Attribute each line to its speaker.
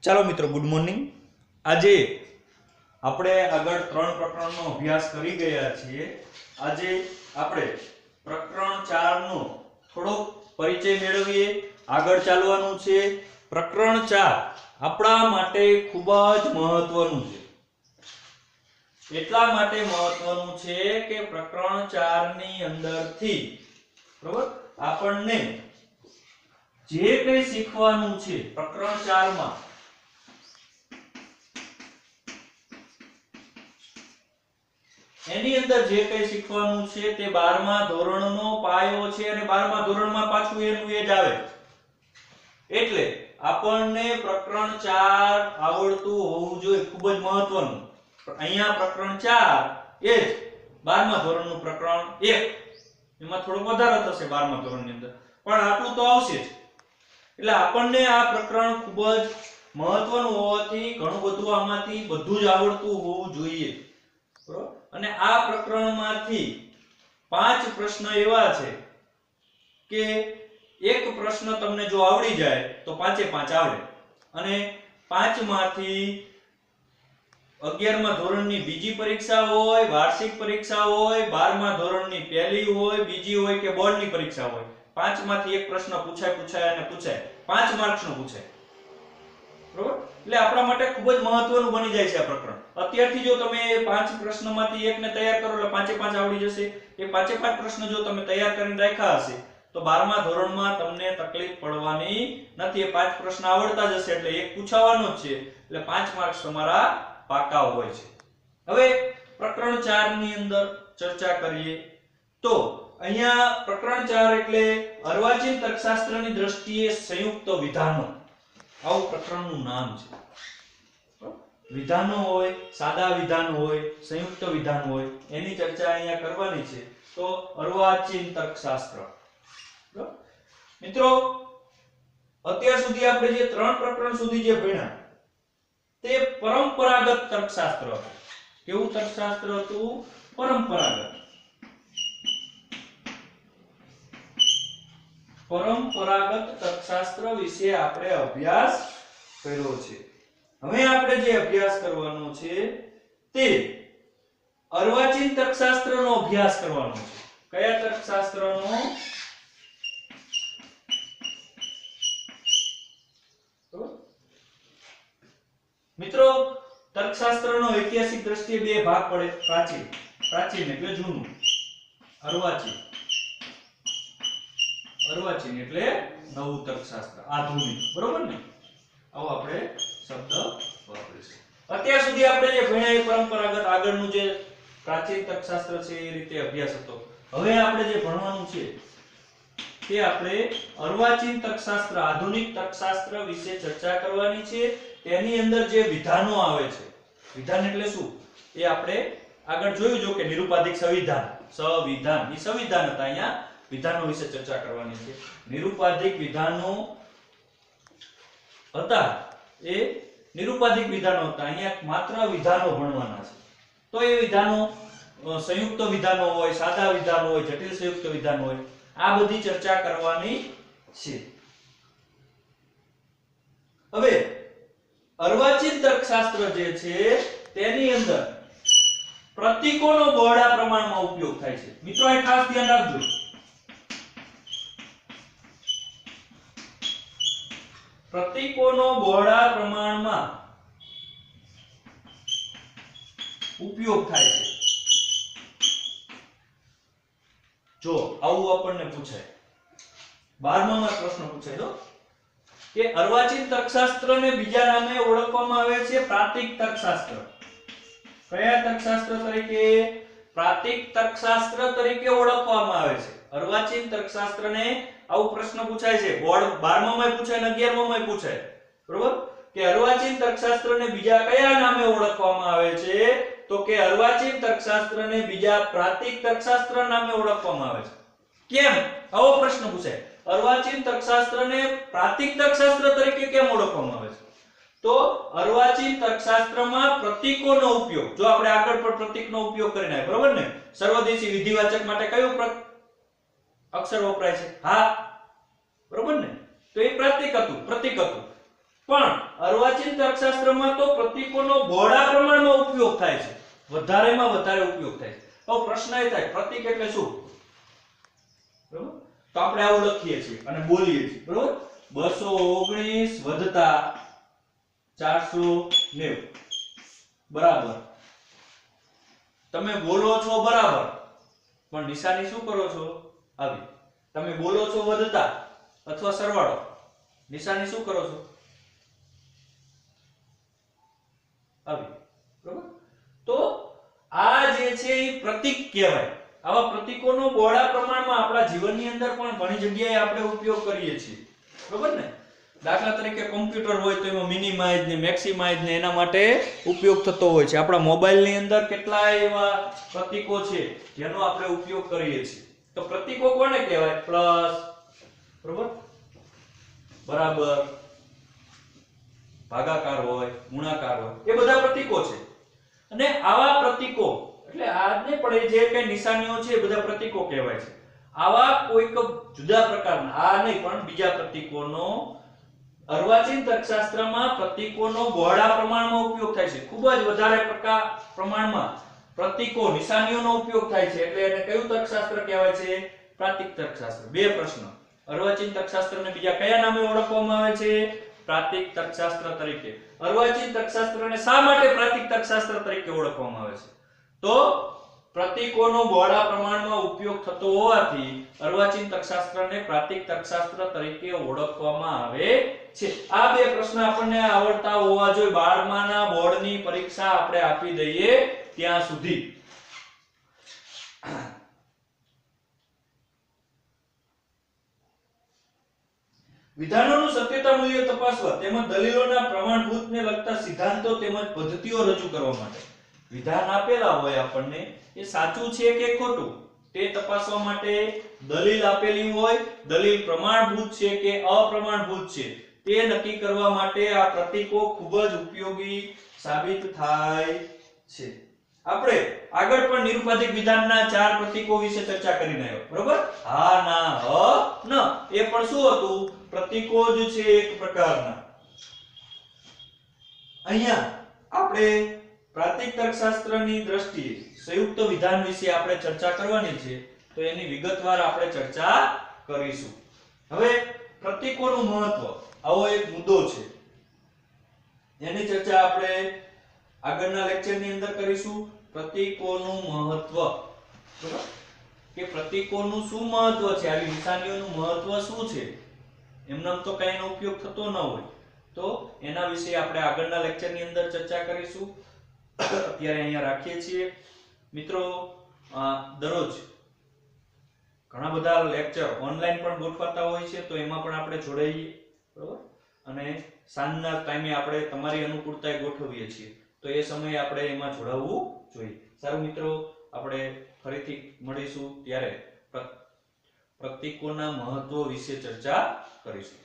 Speaker 1: ચાલો મિત્રો, good morning. આજે આપણે આગળ 3 પ્રકરણનો અભ્યાસ કરી ગયા છીએ. આજે આપણે પ્રકરણ 4 નો થોડો પરિચય મેળવીએ. આગળ ચાલવાનું છે. પ્રકરણ 4 આપણા માટે ખૂબ જ મહત્વનું છે. એટલા માટે મહત્વનું છે કે પ્રકરણ 4 ની અંદરથી બરોબર આપણને જે કંઈ શીખવાનું છે પ્રકરણ 4 માં એની અંદર જે કંઈ શીખવાનું છે તે 12મા ધોરણનો પાયો છે અને 12મા ધોરણમાં પાછું એનું એ જ આવે. એટલે આપણને પ્રકરણ 4 આવડતું હોવું જોઈએ, ખૂબ જ મહત્વનું. અહીંયા પ્રકરણ 4 એ જ 12મા ધોરણનું પ્રકરણ 1, એમાં થોડો વધારો થશે 12મા ધોરણની અંદર, પણ આટલું તો આવશે જ. એટલે આપણને આ પ્રકરણ ખૂબ જ મહત્વનું હોવાથી ઘણું બધું આમાંથી બધું જ આવડતું હોવું જોઈએ. બરોબર. અને આ પ્રકરણમાંથી 5 પ્રશ્ન એવા છે કે એક પ્રશ્ન તમને જો આવડી જાય તો 5 એ 5 આવડે. અને 5 માંથી 11મા ધોરણની બીજી પરીક્ષા હોય, વાર્ષિક પરીક્ષા હોય, 12મા ધોરણની પહેલી હોય, બીજી હોય કે બોર્ડની પરીક્ષા હોય, 5 માંથી એક પ્રશ્ન પૂછાય અને પૂછાય. 5 માર્ક્સનો પૂછાય. બરોબર. એટલે આપણા માટે ખૂબ જ મહત્વનું બની જાય છે આ પ્રકરણ. અત્યારથી જો તમે 5 પ્રશ્નોમાંથી એકને તૈયાર કરો એટલે 5 એ 5 આવડી જશે. એ 5 એ 5 પ્રશ્ન જો તમે તૈયાર કરીને રાખ્યા હશે તો 12મા ધોરણમાં તમને તકલીફ પડવાની નથી. એ 5 પ્રશ્ન આવડતા જ હશે એટલે એક પૂછાવાનો જ છે. એટલે 5 માર્ક્સ તમારા પાકા હોય છે. હવે પ્રકરણ 4 ની અંદર ચર્ચા કરીએ તો અહીંયા પ્રકરણ 4 એટલે અર્વાચીન તર્કશાસ્ત્રની દ્રષ્ટિએ સંયુક્ત વિધાનો, આવું પ્રકરણનું નામ છે. વિધાનો હોય, સાદા વિધાન હોય, સંયુક્ત વિધાન હોય, એની ચર્ચા અહીંયા કરવાની છે. તો અર્વાચીન તર્કશાસ્ત્ર. મિત્રો, અત્યાર સુધી આપણે જે 3 પ્રકરણ સુધી જે ભણ્યા તે પરંપરાગત તર્કશાસ્ત્ર હતું. કેવું તર્કશાસ્ત્ર હતું? પરંપરાગત તર્કશાસ્ત્ર વિશે આપણે અભ્યાસ કર્યો છે. હવે આપણે જે અભ્યાસ કરવાનો છે તે અર્વાચીન તર્કશાસ્ત્રનો અભ્યાસ કરવાનો છે. કયા તર્કશાસ્ત્રનો? મિત્રો, તર્કશાસ્ત્રનો ઐતિહાસિક દ્રષ્ટિએ 2 ભાગ પડે. પ્રાચીન એટલે જૂનું, અર્વાચીન એટલે નવું તર્કશાસ્ત્ર, આધુનિક. બરોબર ને? આવો આપણે શબ્દ વાપરીશું. અત્યાર સુધી આપણે જે ભણ્યા એ પરંપરાગત, આગળનું જે પ્રાચીન તર્કશાસ્ત્ર છે એ રીતે અભ્યાસ હતો. હવે આપણે જે ભણવાનું છે તે આપણે અર્વાચીન તર્કશાસ્ત્ર, આધુનિક તર્કશાસ્ત્ર વિશે ચર્ચા કરવાની છે. તેની અંદર જે વિધાનો આવે છે, વિધાન એટલે શું એ આપણે આગળ જોયું. જો કે નિરુપાધિક સંવિધાન, એ સંવિધાન હતા. અહીંયા વિધાનો વિશે ચર્ચા કરવાની છે. નિરુપાધિક વિધાનો હતા, એ નિરુપાધિક વિધાનો હતા. અહીંયા માત્ર વિધાનો ભણવાના છે. તો એ વિધાનો સંયુક્ત વિધાનો હોય, સાદા વિધાનો હોય, જટિલ સંયુક્ત વિધાનો હોય, આ બધી ચર્ચા કરવાની છે. હવે અર્વાચીન તર્કશાસ્ત્ર જે છે તેની અંદર પ્રતીકોનો બહોળા પ્રમાણમાં ઉપયોગ થાય છે. મિત્રો, એ ખાસ ધ્યાન રાખજો. પ્રતીકોનો બહોળા પ્રમાણમાં ઉપયોગ થાય છે. જો આવું આપણને પૂછાય, 12માં પ્રશ્ન પૂછાય તો કે અર્વાચીન તર્કશાસ્ત્રને બીજા નામે ઓળખવામાં આવે છે પ્રાતિક તર્કશાસ્ત્ર. કયા તર્કશાસ્ત્ર તરીકે? પ્રાતિક તર્કશાસ્ત્ર તરીકે ઓળખવામાં આવે છે. અર્વાચીન તર્કશાસ્ત્રને આવો પ્રશ્ન પૂછાય છે, બોર્ડ 12માં પૂછાય અને 11માં પૂછાય. બરોબર? કે અર્વાચીન તર્કશાસ્ત્રને બીજા કયા નામે ઓળખવામાં આવે છે? તો કે અર્વાચીન તર્કશાસ્ત્રને બીજા પ્રાતિક તર્કશાસ્ત્ર નામે ઓળખવામાં આવે છે. કેમ? આવો પ્રશ્ન પૂછાય. અર્વાચીન તર્કશાસ્ત્રને પ્રાતિક તર્કશાસ્ત્ર તરીકે કેમ ઓળખવામાં આવે છે? તો અર્વાચીન તર્કશાસ્ત્રમાં પ્રતીકોનો ઉપયોગ, જો આપણે આગળ પર પ્રતીકનો ઉપયોગ કરીને, બરોબર ને? સર્વદેશી વિધિવાચક માટે કયું અક્ષર વપરાય છે? હા, બરોબર ને? તો એ પ્રતીક હતું. પણ અર્વાચીન તર્કશાસ્ત્રમાં તો પ્રતીકોનો બહોળા પ્રમાણમાં ઉપયોગ થાય છે, વધારેમાં વધારે ઉપયોગ થાય છે. તો પ્રશ્ન એ થાય પ્રતીક એટલે શું? બરોબર, તો આપણે આવું લખીએ છીએ અને બોલીએ છીએ. બરોબર, 219 વધતા 490 બરાબર. તમે બોલો છો બરાબર, પણ નિશાની શું કરો છો? આવી. તમે બોલો છો વધતા અથવા સરવાળો, નિશાની શું કરો છો? આવી. બરોબર, તો આ જે છે એ પ્રતીક કહેવાય. આવા પ્રતીકોનો બહોળા પ્રમાણમાં આપણા જીવનની અંદર પણ ઘણી જગ્યાએ આપણે ઉપયોગ કરીએ છીએ. બરોબર ને? દાખલા તરીકે કોમ્પ્યુટર હોય તો એમાં મિનિમાઇઝ ને મેક્સિમાઇઝ ને એના માટે ઉપયોગ થતો હોય છે. આપણા મોબાઈલની અંદર કેટલાય એવા પ્રતીકો છે જેનો આપણે ઉપયોગ કરીએ છીએ. તો પ્રતીકો કોને કહેવાય? પ્લસ, બરોબર, બરાબર, ભાગાકાર હોય, ગુણાકાર હોય, એ બધા પ્રતીકો છે. અને આવા પ્રતીકો એટલે આજને પણ જે કઈ નિશાનીઓ છે એ બધા પ્રતીકો કહેવાય છે. આવા કોઈક જુદા પ્રકારના, આ નહીં પણ બીજા પ્રતીકોનો અર્વાચીન તર્કશાસ્ત્રમાં પ્રતીકોનો બહોળા પ્રમાણમાં ઉપયોગ થાય છે. ખૂબ જ વધારે પ્રમાણમાં પ્રતીકો, નિશાનીઓનો ઉપયોગ થાય છે. એટલે એને કયું તર્કશાસ્ત્ર કહેવાય છે? પ્રાતિક તર્કશાસ્ત્ર. બે પ્રશ્ન. અર્વાચીન તર્કશાસ્ત્રને બીજા કયા નામે ઓળખવામાં આવે છે? પ્રાતિક તર્કશાસ્ત્ર તરીકે. અર્વાચીન તર્કશાસ્ત્રને શા માટે પ્રાતિક તર્કશાસ્ત્ર તરીકે ઓળખવામાં આવે છે? તો પ્રતીકોનો બહોળા પ્રમાણમાં ઉપયોગ થતો હોવાથી અર્વાચીન તર્કશાસ્ત્રને પ્રાતિક તર્કશાસ્ત્ર તરીકે ઓળખવામાં આવે છે. આ બે પ્રશ્ન આપણને આવડતા હોવા જોઈએ 12માના બોર્ડની પરીક્ષા આપણે આપી દઈએ ત્યાં સુધી. વિધાનોનું સત્યતા મૂલ્ય તપાસવા તેમજ દલીલોના પ્રમાણભૂતને લગતા સિદ્ધાંતો તેમજ પદ્ધતિઓ રજૂ કરવા માટે વિધાન આપેલા હોય આપણને, એ સાચું છે કે ખોટું તે તપાસવા માટે દલીલ આપેલી હોય, દલીલ પ્રમાણભૂત છે કે અપ્રમાણભૂત છે તે નક્કી કરવા માટે આ પ્રતીકો ખૂબ જ ઉપયોગી સાબિત થાય છે. આપણે આગળ પણ નિરુપાધિક વિધાનના 4 પ્રતીકો વિશે ચર્ચા કરીને આવ્યો. બરોબર, હા, ના, હ, ન. એ પણ શું હતું? પ્રતીકો જ છે એક પ્રકારના. અહીંયા આપણે પ્રાતિક તર્કશાસ્ત્રની દ્રષ્ટિએ સંયુક્ત વિધાન વિશે આપણે ચર્ચા કરવાની છે, તો એની વિગતવાર આપણે ચર્ચા કરીશું. હવે પ્રતીકોનું મહત્વ, આવો એક મુદ્દો છે, એની ચર્ચા આપણે આગળના લેક્ચરની અંદર કરીશું. પ્રતીકોનું મહત્વ, બરાબર, કે પ્રતીકોનું શું મહત્વ છે, આવી નિશાનીઓનું મહત્વ શું છે. એમનામ તો કઈનો ઉપયોગ થતો ન હોય, તો એના વિશે આપણે આગળના લેક્ચરની અંદર ચર્ચા કરીશું. અત્યારે અહીંયા રાખીએ છીએ. મિત્રો, દરરોજ ઘણા બધા લેક્ચર ઓનલાઈન પણ ગોઠવાતા હોય છે, તો એમાં પણ આપણે જોડાઈએ. બરોબર, અને સાંજના ટાઈમે આપણે તમારી અનુકૂળતાએ ગોઠવીએ છીએ, તો એ સમયે આપણે એમાં જોડાવવું જોઈએ. સારું મિત્રો, આપણે ફરીથી મળીશું ત્યારે પ્રતીકોના મહત્વ વિશે ચર્ચા કરીશું.